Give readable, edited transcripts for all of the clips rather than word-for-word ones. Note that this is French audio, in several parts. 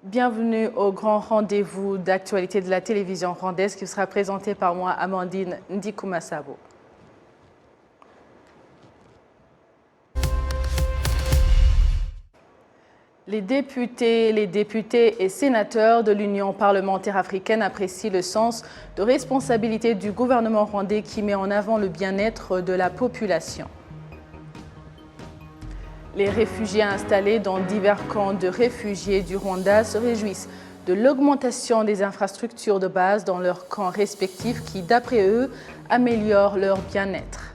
Bienvenue au grand rendez-vous d'actualité de la télévision rwandaise qui sera présenté par moi, Amandine Ndikumasabo. Les députés et sénateurs de l'Union parlementaire africaine apprécient le sens de responsabilité du gouvernement rwandais qui met en avant le bien-être de la population. Les réfugiés installés dans divers camps de réfugiés du Rwanda se réjouissent de l'augmentation des infrastructures de base dans leurs camps respectifs qui, d'après eux, améliorent leur bien-être.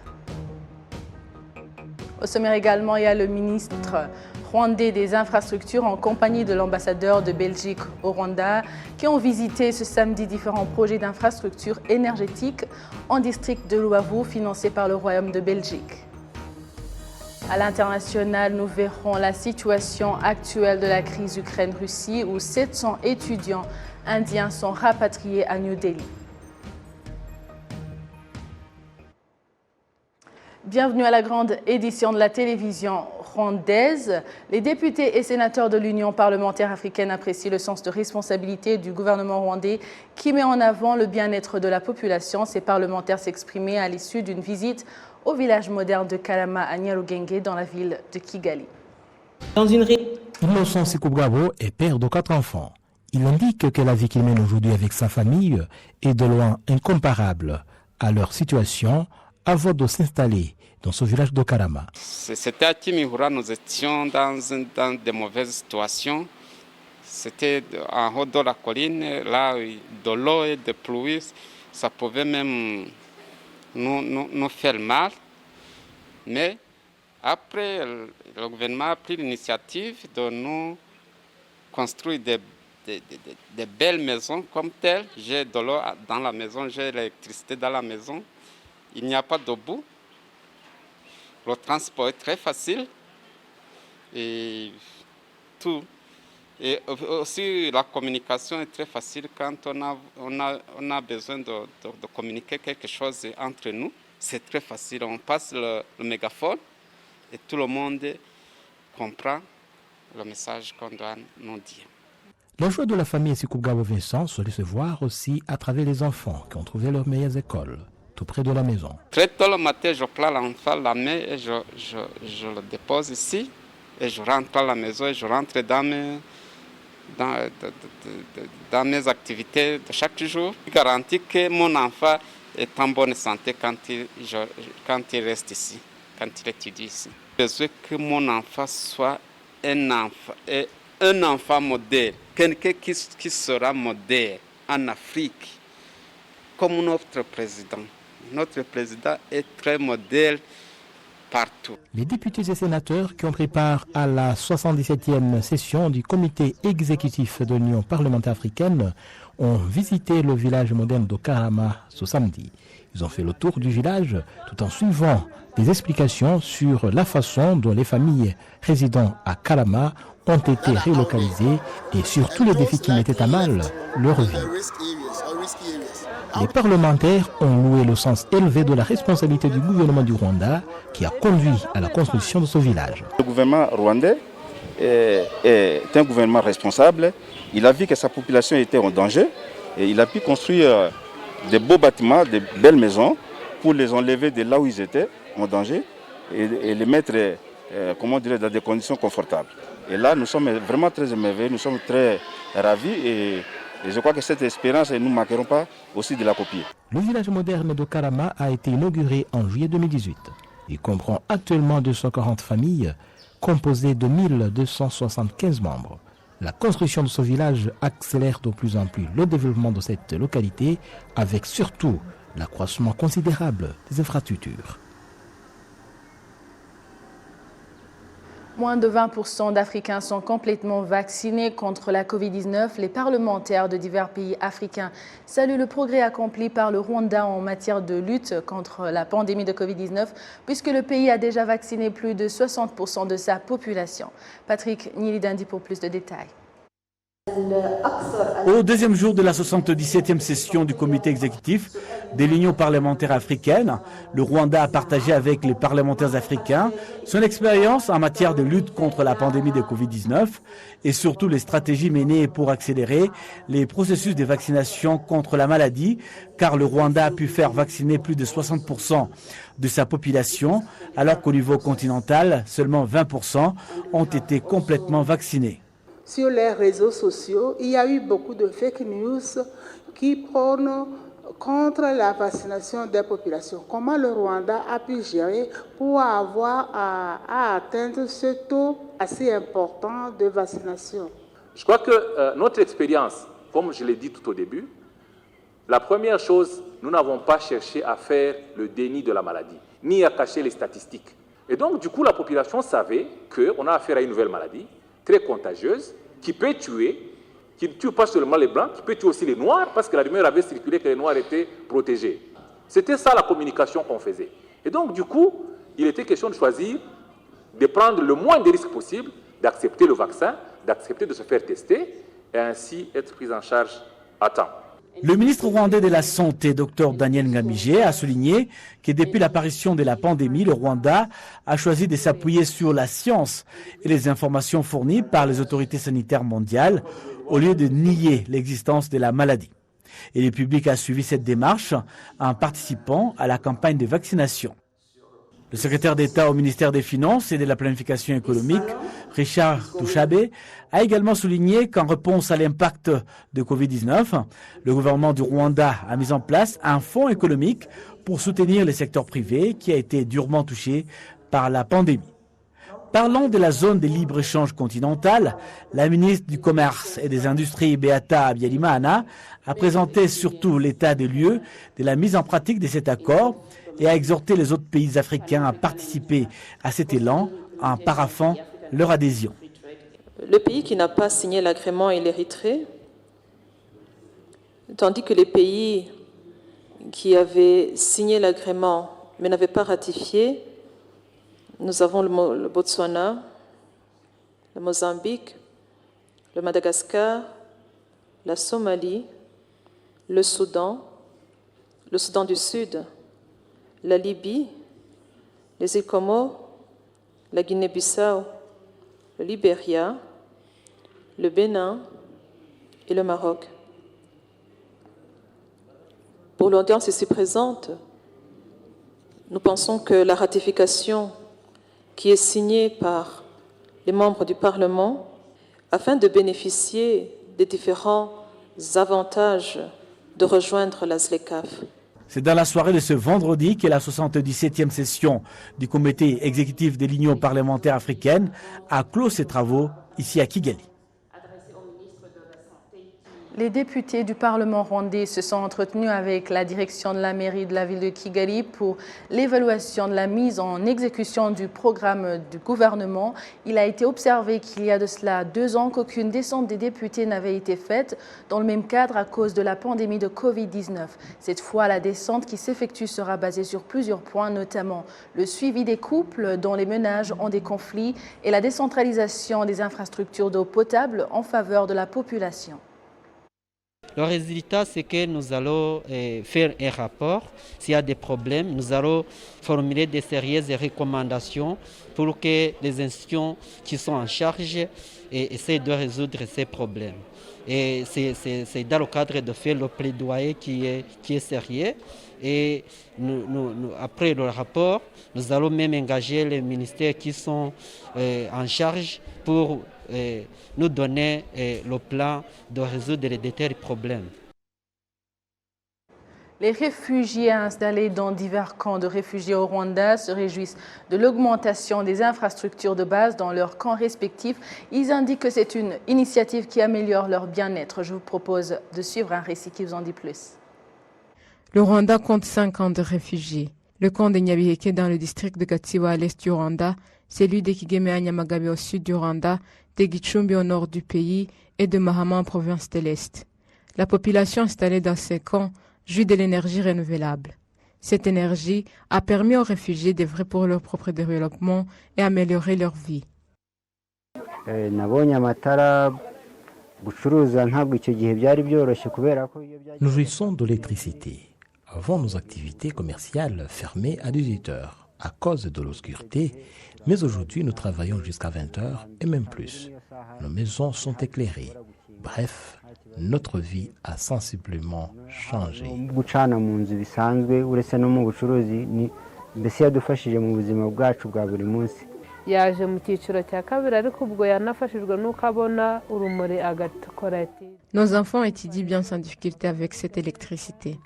Au sommaire également, il y a le ministre rwandais des infrastructures en compagnie de l'ambassadeur de Belgique au Rwanda qui ont visité ce samedi différents projets d'infrastructures énergétiques en district de Luavu financés par le Royaume de Belgique. À l'international, nous verrons la situation actuelle de la crise Ukraine-Russie où 700 étudiants indiens sont rapatriés à New Delhi. Bienvenue à la grande édition de la télévision rwandaise. Les députés et sénateurs de l'Union parlementaire africaine apprécient le sens de responsabilité du gouvernement rwandais qui met en avant le bien-être de la population. Ces parlementaires s'exprimaient à l'issue d'une visite au village moderne de Kalama à Nyarugenge dans la ville de Kigali. Innocent Sikubwabo est père de 4 enfants. Il indique que la vie qu'il mène aujourd'hui avec sa famille est de loin incomparable à leur situation avant de s'installer dans ce village de Kalama. C'était à Kimihura, nous étions dans de mauvaises situations. C'était en haut de la colline, là, de l'eau et de pluie, ça pouvait même nous faire mal. Mais après, le gouvernement a pris l'initiative de nous construire des belles maisons comme telles. J'ai de l'eau dans la maison, j'ai l'électricité dans la maison. Il n'y a pas de boue. Le transport est très facile et tout. Et aussi la communication est très facile quand on a besoin de communiquer quelque chose entre nous. C'est très facile. On passe le mégaphone et tout le monde comprend le message qu'on doit nous dire. La joie de la famille Sikubwabo Vincent se laisse voir aussi à travers les enfants qui ont trouvé leurs meilleures écoles tout près de la maison. Très tôt le matin, je prends l'enfant la main et je le dépose ici. Et je rentre à la maison et je rentre dans mes activités de chaque jour. Je garantis que mon enfant est en bonne santé quand il reste ici, quand il étudie ici. Je veux que mon enfant soit un enfant modèle, quelqu'un qui sera modèle en Afrique, comme notre président. Notre président est très modèle partout. Les députés et sénateurs qui ont pris part à la 77e session du comité exécutif de l'Union parlementaire africaine ont visité le village moderne de Kalama ce samedi. Ils ont fait le tour du village tout en suivant des explications sur la façon dont les familles résidant à Kalama ont été relocalisées et sur tous les défis qui mettaient à mal leur vie. Les parlementaires ont loué le sens élevé de la responsabilité du gouvernement du Rwanda qui a conduit à la construction de ce village. Le gouvernement rwandais est un gouvernement responsable. Il a vu que sa population était en danger et il a pu construire de beaux bâtiments, de belles maisons pour les enlever de là où ils étaient en danger et les mettre dans des conditions confortables. Et là, nous sommes vraiment très émerveillés, nous sommes très ravis et je crois que cette expérience, nous ne manquerons pas aussi de la copier. Le village moderne de Kalama a été inauguré en juillet 2018. Il comprend actuellement 240 familles composées de 1275 membres. La construction de ce village accélère de plus en plus le développement de cette localité avec surtout l'accroissement considérable des infrastructures. Moins de 20% d'Africains sont complètement vaccinés contre la Covid-19. Les parlementaires de divers pays africains saluent le progrès accompli par le Rwanda en matière de lutte contre la pandémie de Covid-19, puisque le pays a déjà vacciné plus de 60% de sa population. Patrick Nyilidandi pour plus de détails. Au deuxième jour de la 77e session du comité exécutif de l'Union parlementaire africaine, le Rwanda a partagé avec les parlementaires africains son expérience en matière de lutte contre la pandémie de Covid-19 et surtout les stratégies menées pour accélérer les processus de vaccination contre la maladie, car le Rwanda a pu faire vacciner plus de 60% de sa population, alors qu'au niveau continental, seulement 20% ont été complètement vaccinés. Sur les réseaux sociaux, il y a eu beaucoup de fake news qui prônent contre la vaccination des populations. Comment le Rwanda a pu gérer pour avoir à atteindre ce taux assez important de vaccination? Je crois que notre expérience, comme je l'ai dit tout au début, la première chose, nous n'avons pas cherché à faire le déni de la maladie, ni à cacher les statistiques. Et donc, du coup, la population savait qu'on a affaire à une nouvelle maladie, très contagieuse, qui peut tuer, qui ne tue pas seulement les Blancs, qui peut tuer aussi les Noirs, parce que la rumeur avait circulé que les Noirs étaient protégés. C'était ça la communication qu'on faisait. Et donc, du coup, il était question de choisir, de prendre le moins de risques possible, d'accepter le vaccin, d'accepter de se faire tester, et ainsi être pris en charge à temps. Le ministre rwandais de la Santé, Dr Daniel Ngamije, a souligné que depuis l'apparition de la pandémie, le Rwanda a choisi de s'appuyer sur la science et les informations fournies par les autorités sanitaires mondiales au lieu de nier l'existence de la maladie. Et le public a suivi cette démarche en participant à la campagne de vaccination. Le secrétaire d'État au ministère des Finances et de la Planification économique, Richard Touchabe, a également souligné qu'en réponse à l'impact de Covid-19, le gouvernement du Rwanda a mis en place un fonds économique pour soutenir le secteur privé qui a été durement touché par la pandémie. Parlant de la zone de libre-échange continentale, la ministre du Commerce et des Industries, Beata Byalimana, a présenté surtout l'état des lieux de la mise en pratique de cet accord et a exhorté les autres pays africains à participer à cet élan en paraphant leur adhésion. Le pays qui n'a pas signé l'agrément est l'Érythrée, tandis que les pays qui avaient signé l'agrément mais n'avaient pas ratifié, nous avons le Botswana, le Mozambique, le Madagascar, la Somalie, le Soudan du Sud, la Libye, les îles Comores, la Guinée-Bissau, le Libéria, le Bénin et le Maroc. Pour l'audience ici présente, nous pensons que la ratification qui est signée par les membres du Parlement afin de bénéficier des différents avantages de rejoindre la ZLECAf. C'est dans la soirée de ce vendredi que la 77e session du comité exécutif de l'Union parlementaire africaine a clos ses travaux ici à Kigali. Les députés du Parlement rwandais se sont entretenus avec la direction de la mairie de la ville de Kigali pour l'évaluation de la mise en exécution du programme du gouvernement. Il a été observé qu'il y a de cela 2 ans qu'aucune descente des députés n'avait été faite dans le même cadre à cause de la pandémie de Covid-19. Cette fois, la descente qui s'effectue sera basée sur plusieurs points, notamment le suivi des couples dont les ménages ont des conflits et la décentralisation des infrastructures d'eau potable en faveur de la population. Le résultat, c'est que nous allons faire un rapport. S'il y a des problèmes, nous allons formuler des sérieuses recommandations pour que les institutions qui sont en charge essaient de résoudre ces problèmes. Et c'est dans le cadre de faire le plaidoyer qui est sérieux. Et après le rapport, nous allons même engager les ministères qui sont en charge pour nous donner le plan de résoudre de tels problèmes. Les réfugiés installés dans divers camps de réfugiés au Rwanda se réjouissent de l'augmentation des infrastructures de base dans leurs camps respectifs. Ils indiquent que c'est une initiative qui améliore leur bien-être. Je vous propose de suivre un récit qui vous en dit plus. Le Rwanda compte 5 camps de réfugiés. Le camp de Nyabiheke dans le district de Gatsibo à l'est du Rwanda, celui de Kigeme à Nyamagabe au sud du Rwanda, de Gicumbi au nord du pays et de Mahama en province de l'Est. La population installée dans ces camps jouit de l'énergie renouvelable. Cette énergie a permis aux réfugiés d'œuvrer pour leur propre développement et améliorer leur vie. Nous jouissons de l'électricité. Avant, nos activités commerciales fermaient à 18 heures à cause de l'obscurité, mais aujourd'hui, nous travaillons jusqu'à 20 heures et même plus. Nos maisons sont éclairées. Bref, notre vie a sensiblement changé. yaje mu cyiciro cya kabiri ariko ubwo yanafashijwe n'uko abona urumuri agakora ati. Nos enfants étudient bien sans difficulté avec cette électricité.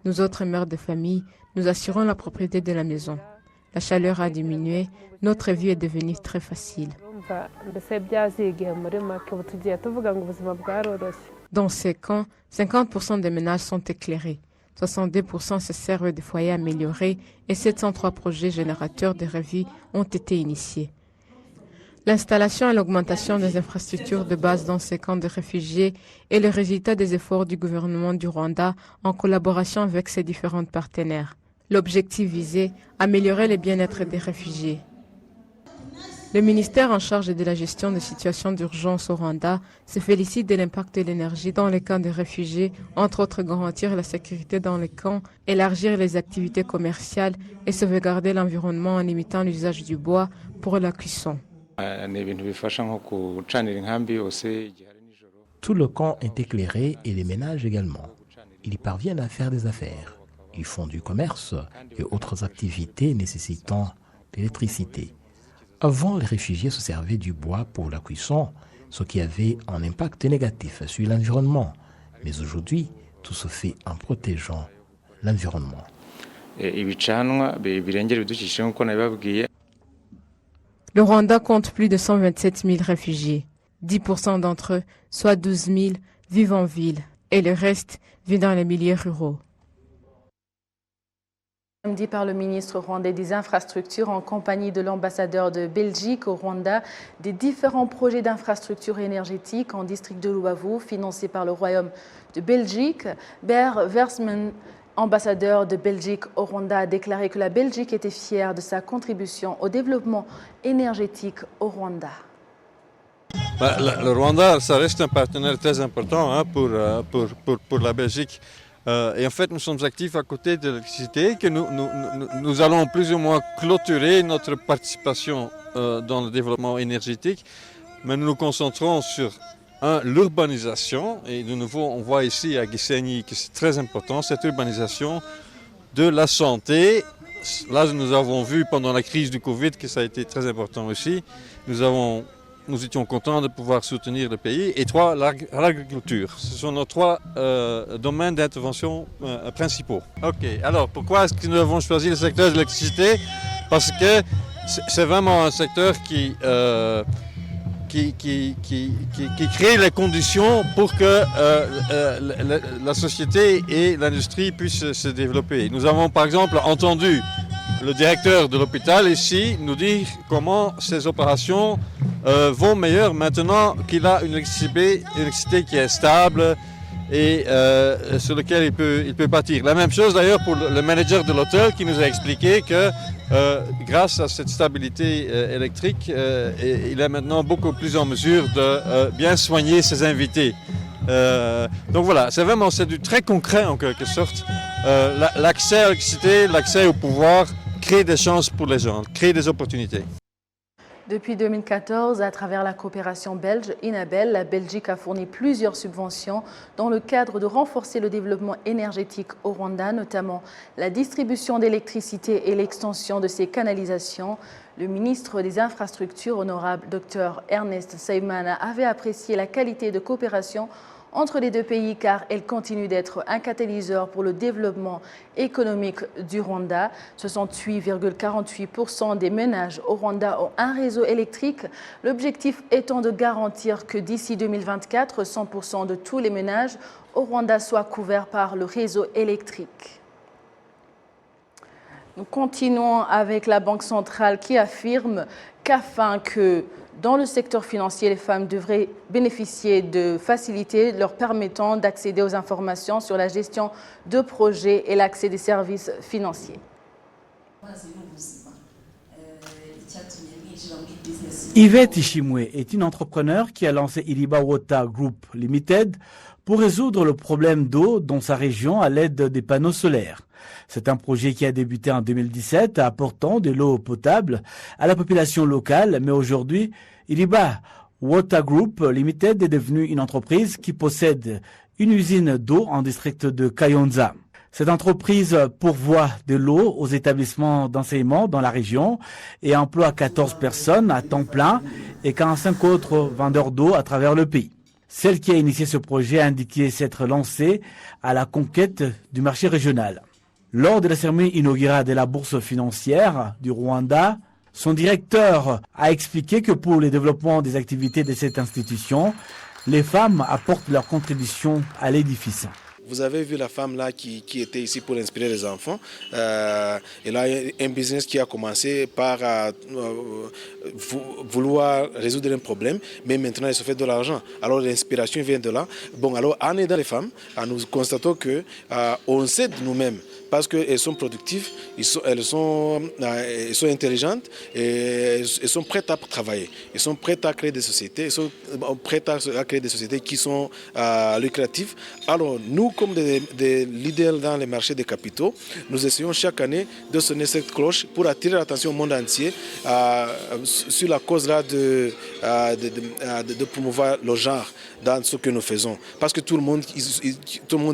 Nous autres mères de famille, nous assurons la propriété de la maison. La chaleur a diminué, notre vie est devenue très facile. Dans ces camps, 50% des ménages sont éclairés. 62% se servent de foyers améliorés et 703 projets générateurs de revues ont été initiés. L'installation et l'augmentation des infrastructures de base dans ces camps de réfugiés est le résultat des efforts du gouvernement du Rwanda en collaboration avec ses différents partenaires. L'objectif visé, améliorer le bien-être des réfugiés. Le ministère en charge de la gestion des situations d'urgence au Rwanda se félicite de l'impact de l'énergie dans les camps de réfugiés, entre autres garantir la sécurité dans les camps, élargir les activités commerciales et sauvegarder l'environnement en limitant l'usage du bois pour la cuisson. Tout le camp est éclairé et les ménages également. Ils parviennent à faire des affaires. Ils font du commerce et autres activités nécessitant l'électricité. Avant, les réfugiés se servaient du bois pour la cuisson, ce qui avait un impact négatif sur l'environnement. Mais aujourd'hui, tout se fait en protégeant l'environnement. Le Rwanda compte plus de 127 000 réfugiés. 10% d'entre eux, soit 12 000, vivent en ville et le reste vit dans les milieux ruraux. Dit par le ministre rwandais des Infrastructures en compagnie de l'ambassadeur de Belgique au Rwanda des différents projets d'infrastructures énergétiques en district de Rubavu financés par le Royaume de Belgique. Ber Versman, ambassadeur de Belgique au Rwanda, a déclaré que la Belgique était fière de sa contribution au développement énergétique au Rwanda. Le Rwanda, ça reste un partenaire très important pour la Belgique. Et en fait, nous sommes actifs à côté de l'électricité, que nous allons plus ou moins clôturer notre participation dans le développement énergétique, mais nous nous concentrons sur l'urbanisation, et de nouveau on voit ici à Gisenyi que c'est très important, cette urbanisation de la santé. Là, nous avons vu pendant la crise du Covid que ça a été très important aussi. Nous étions contents de pouvoir soutenir le pays. Et 3, l'agriculture. Ce sont nos 3 domaines d'intervention principaux. Ok, alors pourquoi est-ce que nous avons choisi le secteur de l'électricité? Parce que c'est vraiment un secteur qui crée les conditions pour que la société et l'industrie puissent se développer. Nous avons par exemple entendu le directeur de l'hôpital ici nous dire comment ces opérations vont meilleur maintenant qu'il a une électricité qui est stable et sur laquelle il peut bâtir. La même chose d'ailleurs pour le manager de l'hôtel qui nous a expliqué que grâce à cette stabilité électrique, il est maintenant beaucoup plus en mesure de bien soigner ses invités. Donc voilà, c'est du très concret en quelque sorte. L'accès à l'électricité, l'accès au pouvoir crée des chances pour les gens, crée des opportunités. Depuis 2014, à travers la coopération belge INABEL, la Belgique a fourni plusieurs subventions dans le cadre de renforcer le développement énergétique au Rwanda, notamment la distribution d'électricité et l'extension de ses canalisations. Le ministre des Infrastructures, honorable Dr Ernest Saimana, avait apprécié la qualité de coopération entre les deux pays car elle continue d'être un catalyseur pour le développement économique du Rwanda. 68,48% des ménages au Rwanda ont un réseau électrique, l'objectif étant de garantir que d'ici 2024, 100% de tous les ménages au Rwanda soient couverts par le réseau électrique. Nous continuons avec la Banque centrale qui affirme qu'afin que dans le secteur financier, les femmes devraient bénéficier de facilités leur permettant d'accéder aux informations sur la gestion de projets et l'accès des services financiers. Yvette Ishimwe est une entrepreneur qui a lancé Iriba Water Group Limited pour résoudre le problème d'eau dans sa région à l'aide des panneaux solaires. C'est un projet qui a débuté en 2017 apportant de l'eau potable à la population locale, mais aujourd'hui, Iriba Water Group Limited est devenue une entreprise qui possède une usine d'eau en district de Kayonza. Cette entreprise pourvoit de l'eau aux établissements d'enseignement dans la région et emploie 14 personnes à temps plein et 45 autres vendeurs d'eau à travers le pays. Celle qui a initié ce projet a indiqué s'être lancée à la conquête du marché régional. Lors de la cérémonie inaugurale de la bourse financière du Rwanda, son directeur a expliqué que pour le développement des activités de cette institution, les femmes apportent leur contribution à l'édifice. Vous avez vu la femme là qui était ici pour inspirer les enfants. Elle a un business qui a commencé par vouloir résoudre un problème, mais maintenant elle se fait de l'argent. Alors l'inspiration vient de là. Bon, alors en aidant les femmes, nous constatons que on s'aide nous-mêmes parce qu'elles sont productives, elles sont intelligentes et elles sont prêtes à travailler. Elles sont prêtes à créer des sociétés, elles sont prêtes à créer des sociétés qui sont lucratives. Alors nous, comme des leaders dans les marchés des capitaux, nous essayons chaque année de sonner cette cloche pour attirer l'attention au monde entier sur la cause là de promouvoir le genre dans ce que nous faisons. Parce que tout le monde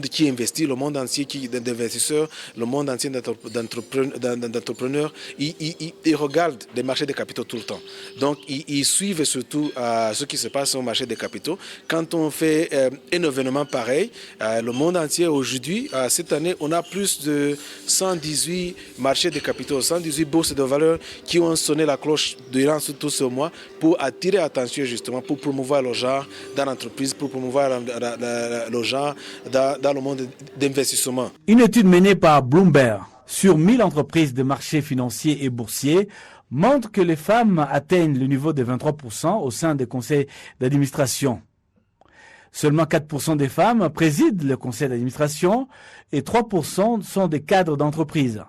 qui investit, le monde entier d'investisseurs, le monde entier d'entrepreneurs, ils regardent les marchés des capitaux tout le temps. Donc ils suivent surtout ce qui se passe au marché des capitaux. Quand on fait un événement pareil, le monde entier aujourd'hui, cette année, on a plus de 118 marchés des capitaux, 118 bourses de valeur qui ont sonné la cloche durant tout ce mois pour attirer l'attention justement, pour promouvoir le genre dans l'entreprise, pour promouvoir le genre dans le monde d'investissement. Une étude menée par Bloomberg sur 1000 entreprises de marchés financiers et boursiers montre que les femmes atteignent le niveau de 23% au sein des conseils d'administration. Seulement 4% des femmes président le conseil d'administration et 3% sont des cadres d'entreprise.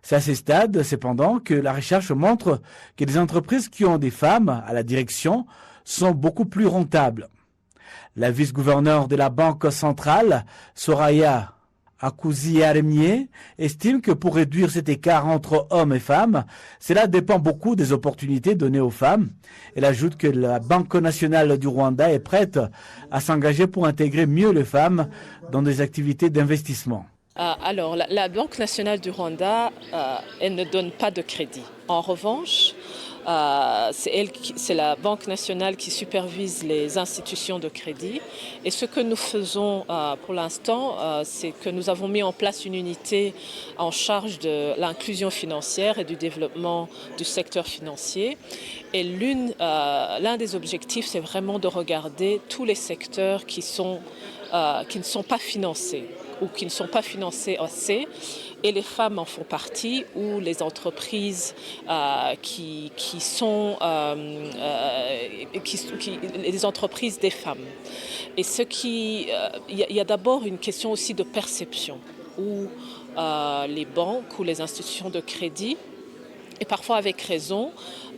C'est à ce stade, cependant, que la recherche montre que les entreprises qui ont des femmes à la direction sont beaucoup plus rentables. La vice-gouverneure de la Banque centrale, Soraya Akouzi-Aremier, estime que pour réduire cet écart entre hommes et femmes, cela dépend beaucoup des opportunités données aux femmes. Elle ajoute que la Banque nationale du Rwanda est prête à s'engager pour intégrer mieux les femmes dans des activités d'investissement. Alors, la Banque nationale du Rwanda, elle ne donne pas de crédit. En revanche, c'est la Banque nationale qui supervise les institutions de crédit. Et ce que nous faisons pour l'instant, c'est que nous avons mis en place une unité en charge de l'inclusion financière et du développement du secteur financier. Et l'un des objectifs, c'est vraiment de regarder tous les secteurs qui ne sont pas financés ou qui ne sont pas financés assez. Et les femmes en font partie, ou les entreprises les entreprises des femmes. Et il y a d'abord une question aussi de perception, où les banques ou les institutions de crédit, et parfois avec raison,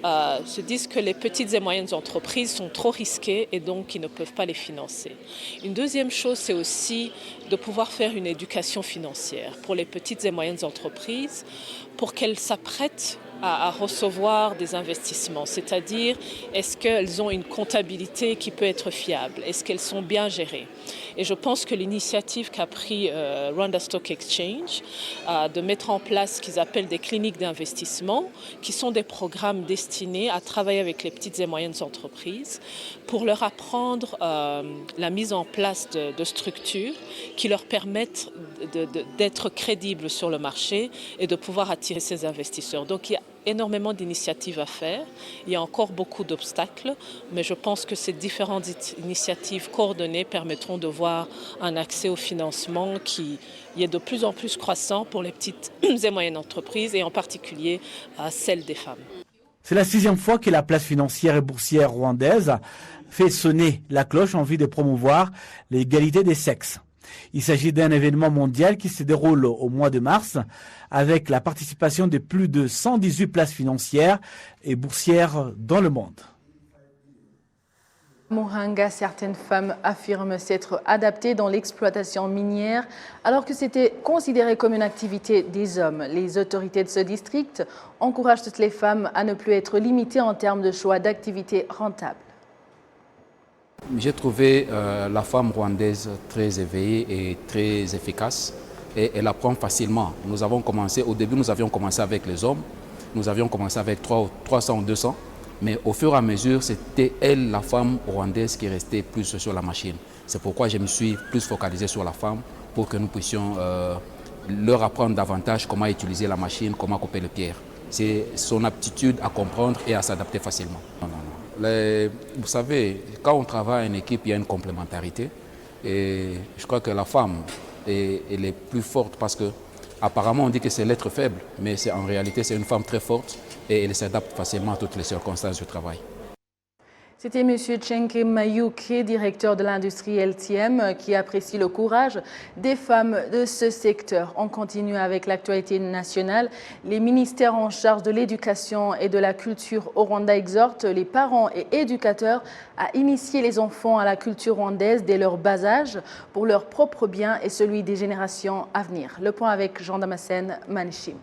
se disent que les petites et moyennes entreprises sont trop risquées et donc ils ne peuvent pas les financer. Une deuxième chose, c'est aussi de pouvoir faire une éducation financière pour les petites et moyennes entreprises pour qu'elles s'apprêtent à recevoir des investissements, c'est-à-dire est-ce qu'elles ont une comptabilité qui peut être fiable, est-ce qu'elles sont bien gérées. Et je pense que l'initiative qu'a pris Rwanda Stock Exchange de mettre en place ce qu'ils appellent des cliniques d'investissement, qui sont des programmes destinés à travailler avec les petites et moyennes entreprises pour leur apprendre la mise en place de structures qui leur permettent d'être crédibles sur le marché et de pouvoir attirer ces investisseurs. Donc il y a énormément d'initiatives à faire. Il y a encore beaucoup d'obstacles, mais je pense que ces différentes initiatives coordonnées permettront de voir un accès au financement qui est de plus en plus croissant pour les petites et moyennes entreprises et en particulier celles des femmes. C'est la 6e fois que la place financière et boursière rwandaise fait sonner la cloche en vue de promouvoir l'égalité des sexes. Il s'agit d'un événement mondial qui se déroule au mois de mars avec la participation de plus de 118 places financières et boursières dans le monde. Mohanga, certaines femmes affirment s'être adaptées dans l'exploitation minière alors que c'était considéré comme une activité des hommes. Les autorités de ce district encouragent toutes les femmes à ne plus être limitées en termes de choix d'activités rentables. J'ai trouvé la femme rwandaise très éveillée et très efficace et elle apprend facilement. Au début nous avions commencé avec les hommes, nous avions commencé avec 300 ou 200. Mais au fur et à mesure, c'était elle, la femme rwandaise, qui restait plus sur la machine. C'est pourquoi je me suis plus focalisé sur la femme pour que nous puissions leur apprendre davantage comment utiliser la machine, comment couper les pierres. C'est son aptitude à comprendre et à s'adapter facilement. Vous savez, quand on travaille en équipe, il y a une complémentarité. Et je crois que la femme, elle est plus forte parce que apparemment on dit que c'est l'être faible, mais en réalité c'est une femme très forte et elle s'adapte facilement à toutes les circonstances du travail. C'était M. Chenke Mayuke, directeur de l'industrie LTM, qui apprécie le courage des femmes de ce secteur. On continue avec l'actualité nationale. Les ministères en charge de l'éducation et de la culture au Rwanda exhortent les parents et éducateurs à initier les enfants à la culture rwandaise dès leur bas âge pour leur propre bien et celui des générations à venir. Le point avec Jean Damascène Manichim.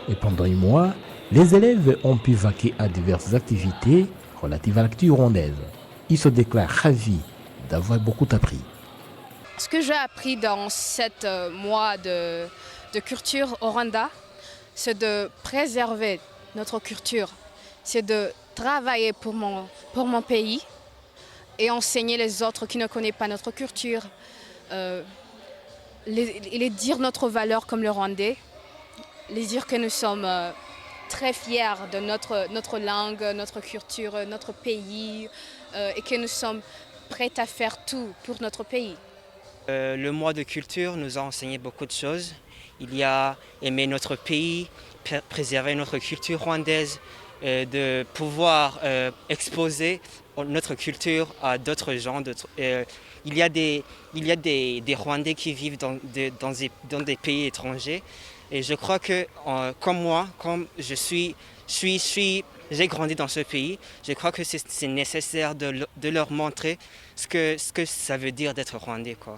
Et pendant un mois, les élèves ont pu vaquer à diverses activités relatives à la culture rwandaise. Ils se déclarent ravis d'avoir beaucoup appris. Ce que j'ai appris dans 7 mois de culture au Rwanda, c'est de préserver notre culture, c'est de travailler pour mon pays et enseigner les autres qui ne connaissent pas notre culture, les dire notre valeur comme le Rwandais, les dire que nous sommes très fiers de notre langue, notre culture, notre pays et que nous sommes prêts à faire tout pour notre pays. Le mois de culture nous a enseigné beaucoup de choses. Il y a aimer notre pays, préserver notre culture rwandaise, de pouvoir exposer notre culture à d'autres gens. Il y a des Rwandais qui vivent dans des pays étrangers. Et je crois que, comme moi, comme j'ai grandi dans ce pays, je crois que c'est nécessaire de leur montrer ce que ça veut dire d'être rwandais, quoi.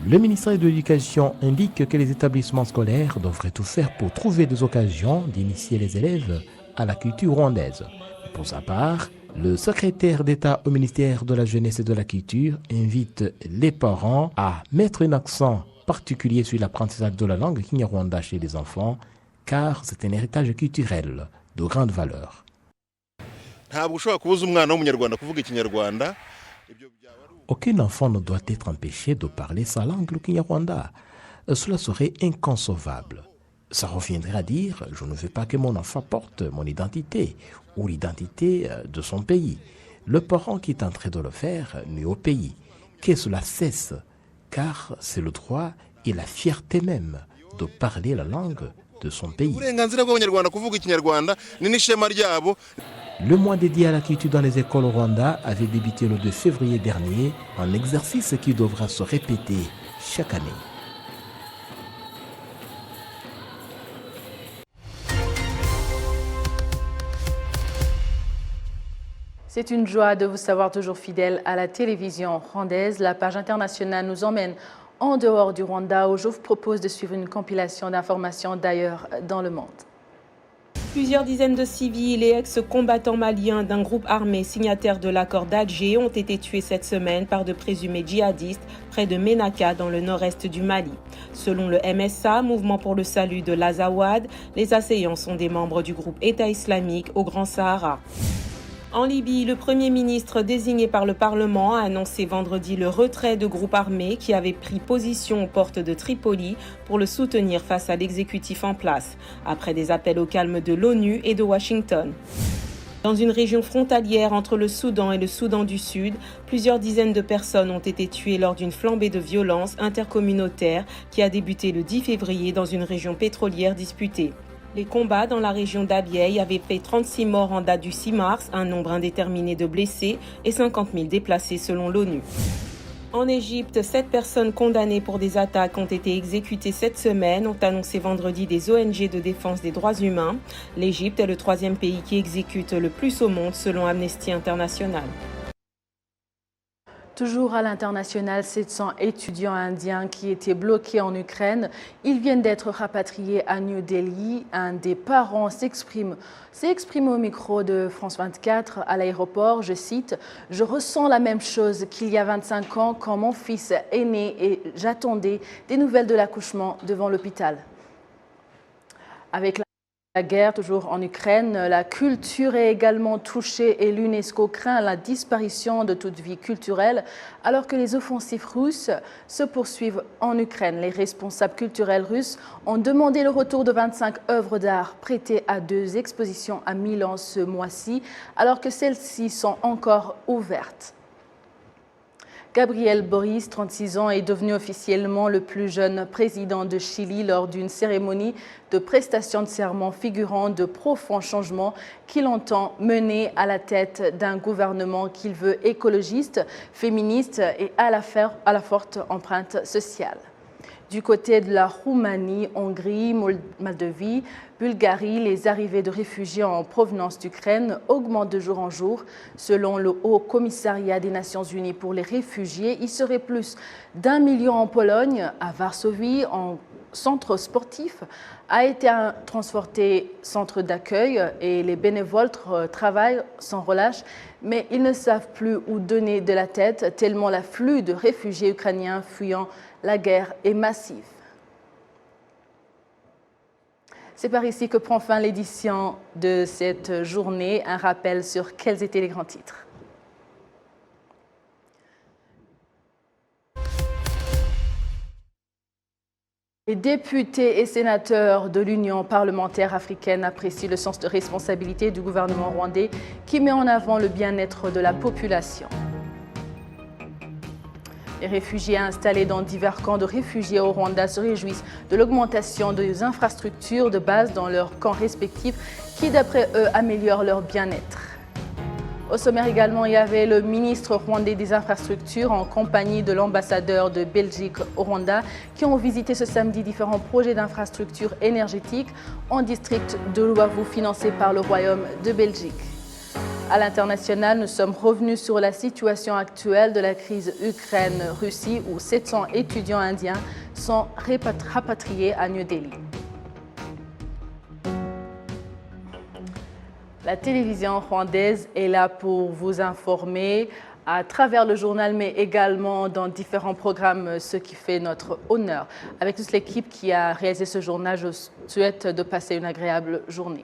Le ministère de l'Éducation indique que les établissements scolaires devraient tout faire pour trouver des occasions d'initier les élèves à la culture rwandaise. Pour sa part, le secrétaire d'État au ministère de la Jeunesse et de la Culture invite les parents à mettre un accent particulier sur l'apprentissage de la langue kinyarwanda chez les enfants, car c'est un héritage culturel de grande valeur. Aucun enfant ne doit être empêché de parler sa langue, le kinyarwanda. Cela serait inconcevable. Ça reviendrait à dire « je ne veux pas que mon enfant porte mon identité » ou l'identité de son pays. Le parent qui est en train de le faire nuit au pays. Que cela cesse, car c'est le droit et la fierté même de parler la langue de son pays. Le mois dédié à la culture dans les écoles au Rwanda avait débuté le 2 février dernier, un exercice qui devra se répéter chaque année. C'est une joie de vous savoir toujours fidèle à la télévision rwandaise. La page internationale nous emmène en dehors du Rwanda, où je vous propose de suivre une compilation d'informations d'ailleurs dans le monde. Plusieurs dizaines de civils et ex-combattants maliens d'un groupe armé signataire de l'accord d'Alger ont été tués cette semaine par de présumés djihadistes près de Ménaka dans le nord-est du Mali. Selon le MSA, Mouvement pour le salut de l'Azawad, les assaillants sont des membres du groupe État islamique au Grand Sahara. En Libye, le Premier ministre désigné par le Parlement a annoncé vendredi le retrait de groupes armés qui avaient pris position aux portes de Tripoli pour le soutenir face à l'exécutif en place, après des appels au calme de l'ONU et de Washington. Dans une région frontalière entre le Soudan et le Soudan du Sud, plusieurs dizaines de personnes ont été tuées lors d'une flambée de violence intercommunautaire qui a débuté le 10 février dans une région pétrolière disputée. Les combats dans la région d'Abyei avaient fait 36 morts en date du 6 mars, un nombre indéterminé de blessés et 50 000 déplacés selon l'ONU. En Égypte, 7 personnes condamnées pour des attaques ont été exécutées cette semaine, ont annoncé vendredi des ONG de défense des droits humains. L'Égypte est le 3e pays qui exécute le plus au monde selon Amnesty International. Toujours à l'international, 700 étudiants indiens qui étaient bloqués en Ukraine, ils viennent d'être rapatriés à New Delhi. Un des parents s'exprime au micro de France 24 à l'aéroport, je cite, « Je ressens la même chose qu'il y a 25 ans quand mon fils est né et j'attendais des nouvelles de l'accouchement devant l'hôpital. » Avec la guerre, toujours en Ukraine, la culture est également touchée et l'UNESCO craint la disparition de toute vie culturelle alors que les offensives russes se poursuivent en Ukraine. Les responsables culturels russes ont demandé le retour de 25 œuvres d'art prêtées à 2 expositions à Milan ce mois-ci alors que celles-ci sont encore ouvertes. Gabriel Boric, 36 ans, est devenu officiellement le plus jeune président de Chili lors d'une cérémonie de prestation de serment figurant de profonds changements qu'il entend mener à la tête d'un gouvernement qu'il veut écologiste, féministe et à la forte empreinte sociale. Du côté de la Roumanie, Hongrie, Moldavie, Bulgarie, les arrivées de réfugiés en provenance d'Ukraine augmentent de jour en jour. Selon le Haut Commissariat des Nations Unies pour les réfugiés, il serait plus d'1 million en Pologne, à Varsovie, en centre sportif, a été transporté centre d'accueil et les bénévoles travaillent sans relâche, mais ils ne savent plus où donner de la tête tellement l'afflux de réfugiés ukrainiens fuyant la guerre est massive. C'est par ici que prend fin l'édition de cette journée. Un rappel sur quels étaient les grands titres. Les députés et sénateurs de l'Union parlementaire africaine apprécient le sens de responsabilité du gouvernement rwandais qui met en avant le bien-être de la population. Les réfugiés installés dans divers camps de réfugiés au Rwanda se réjouissent de l'augmentation des infrastructures de base dans leurs camps respectifs qui, d'après eux, améliorent leur bien-être. Au sommaire également, il y avait le ministre rwandais des infrastructures en compagnie de l'ambassadeur de Belgique au Rwanda qui ont visité ce samedi différents projets d'infrastructures énergétiques en district de Luavu financés par le Royaume de Belgique. À l'international, nous sommes revenus sur la situation actuelle de la crise Ukraine-Russie où 700 étudiants indiens sont rapatriés à New Delhi. La télévision rwandaise est là pour vous informer à travers le journal, mais également dans différents programmes, ce qui fait notre honneur. Avec toute l'équipe qui a réalisé ce journal, je souhaite de passer une agréable journée.